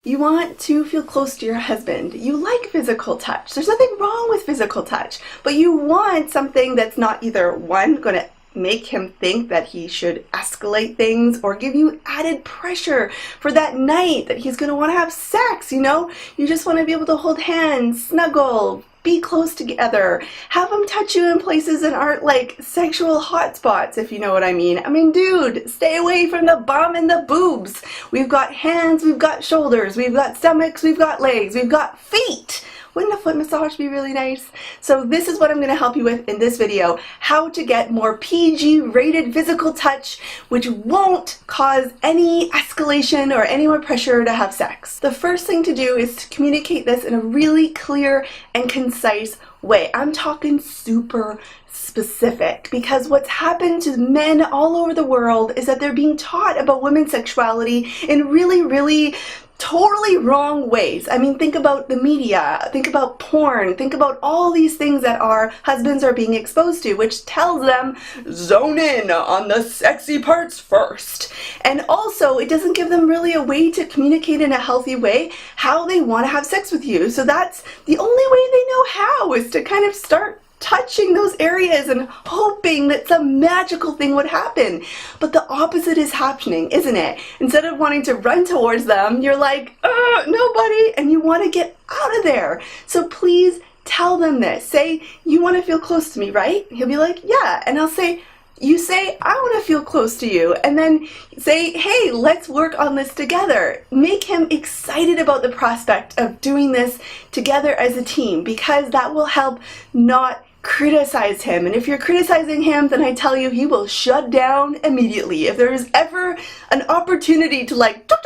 You want to feel close to your husband. You like physical touch. There's nothing wrong with physical touch, but you want something that's not either one, going to make him think that he should escalate things or give you added pressure for that night that he's going to want to have sex, you know? You just want to be able to hold hands, snuggle, be close together, have them touch you in places that aren't like sexual hotspots, if you know what I mean. I mean, dude, stay away from the bum and the boobs. We've got hands, we've got shoulders, we've got stomachs, we've got legs, we've got feet. Wouldn't a foot massage be really nice? So this is what I'm going to help you with in this video, how to get more PG rated physical touch, which won't cause any escalation or any more pressure to have sex. The first thing to do is to communicate this in a really clear and concise way. I'm talking super specific, because what's happened to men all over the world is that they're being taught about women's sexuality in really totally wrong ways. I mean, think about the media, think about porn, think about all these things that our husbands are being exposed to, which tells them, zone in on the sexy parts first. And also, it doesn't give them really a way to communicate in a healthy way how they want to have sex with you. So that's the only way they know how, is to kind of start touching those areas and hoping that some magical thing would happen. But the opposite is happening, isn't it? Instead of wanting to run towards them, you're like, nobody, and you want to get out of there. So please tell them this. Say, you want to feel close to me, right? He'll be like, yeah. And I'll say, you say, I want to feel close to you. And then say, hey, let's work on this together. Make him excited about the prospect of doing this together as a team, because that will help not criticize him. And if you're criticizing him, then I tell you, he will shut down immediately. If there is ever an opportunity to like put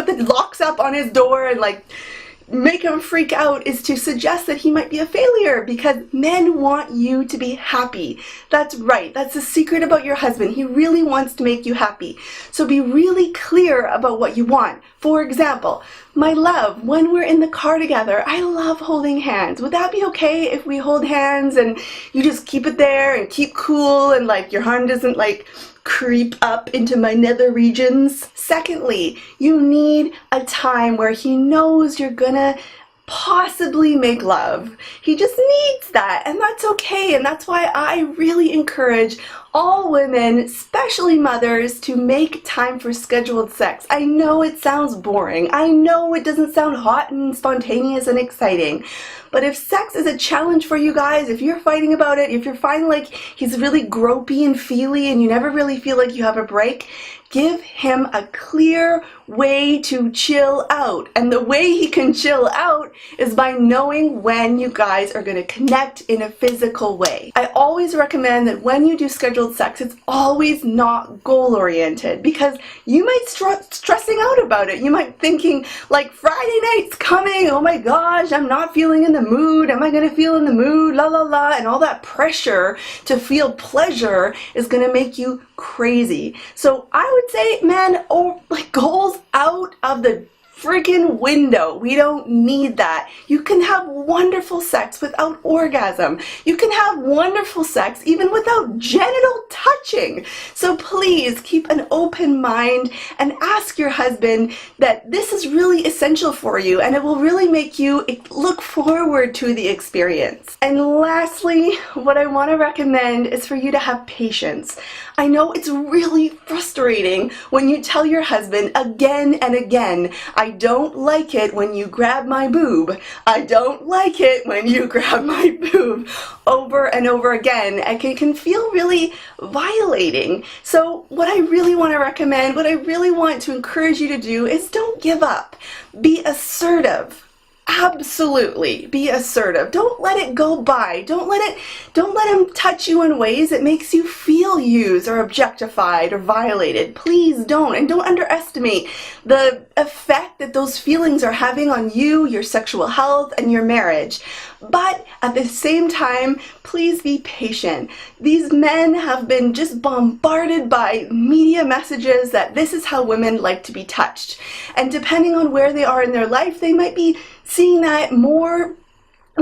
the locks up on his door and like make him freak out, is to suggest that he might be a failure, because men want you to be happy. That's right. That's the secret about your husband. He really wants to make you happy. So be really clear about what you want. For example, my love, when we're in the car together, I love holding hands. Would that be okay if we hold hands and you just keep it there and keep cool and like your hand doesn't like creep up into my nether regions? Secondly, you need a time where he knows you're gonna possibly make love. He just needs that, and that's okay. And that's why I really encourage all women, especially mothers, to make time for scheduled sex. I know it sounds boring. I know it doesn't sound hot and spontaneous and exciting. But if sex is a challenge for you guys, if you're fighting about it, if you're finding like he's really gropey and feely and you never really feel like you have a break, give him a clear way to chill out. And the way he can chill out is by knowing when you guys are going to connect in a physical way. I always recommend that when you do scheduled sex, it's always not goal-oriented, because you might stressing out about it. You might thinking like, Friday night's coming, oh my gosh, I'm not feeling in the mood, am I going to feel in the mood, la la la, and all that pressure to feel pleasure is going to make you crazy. So I would say, man, like goals out of the freaking window. We don't need that. You can have wonderful sex without orgasm. You can have wonderful sex even without genital touching. So please keep an open mind and ask your husband that this is really essential for you, and it will really make you look forward to the experience. And lastly, what I want to recommend is for you to have patience. I know it's really frustrating when you tell your husband again and again, I don't like it when you grab my boob. I don't like it when you grab my boob, over and over again. And it can feel really violating. So what I really want to recommend, what I really want to encourage you to do is don't give up. Be assertive. Absolutely be assertive. Don't let it go by. Don't let him touch you in ways that makes you feel used or objectified or violated. Please don't. And don't underestimate the effect that those feelings are having on you, your sexual health, and your marriage. But at the same time, please be patient. These men have been just bombarded by media messages that this is how women like to be touched. And depending on where they are in their life, they might be seeing that more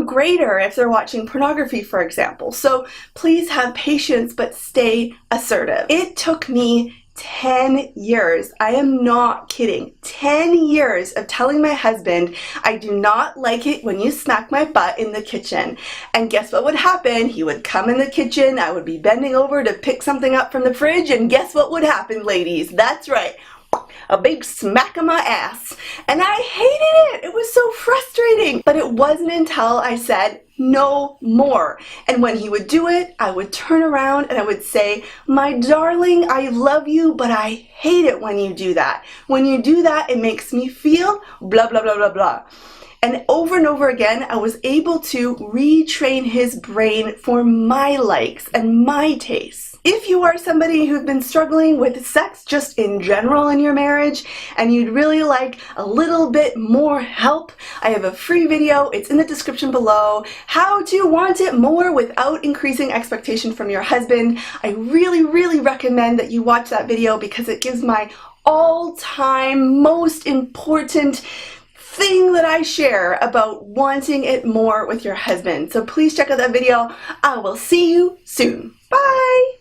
greater if they're watching pornography, for example. So please have patience, but stay assertive. It took me 10 years. I am not kidding. 10 years of telling my husband, I do not like it when you smack my butt in the kitchen. And guess what would happen? He would come in the kitchen, I would be bending over to pick something up from the fridge, and guess what would happen, ladies? That's right. A big smack on my ass. And I hated it. It was so frustrating. But it wasn't until I said, no more. And when he would do it, I would turn around and I would say, my darling, I love you, but I hate it when you do that. When you do that, it makes me feel blah, blah, blah, blah, blah. And over again, I was able to retrain his brain for my likes and my tastes. If you are somebody who's been struggling with sex just in general in your marriage and you'd really like a little bit more help, I have a free video, it's in the description below, how to want it more without increasing expectation from your husband. I really recommend that you watch that video because it gives my all-time most important thing that I share about wanting it more with your husband. So please check out that video. I will see you soon. Bye!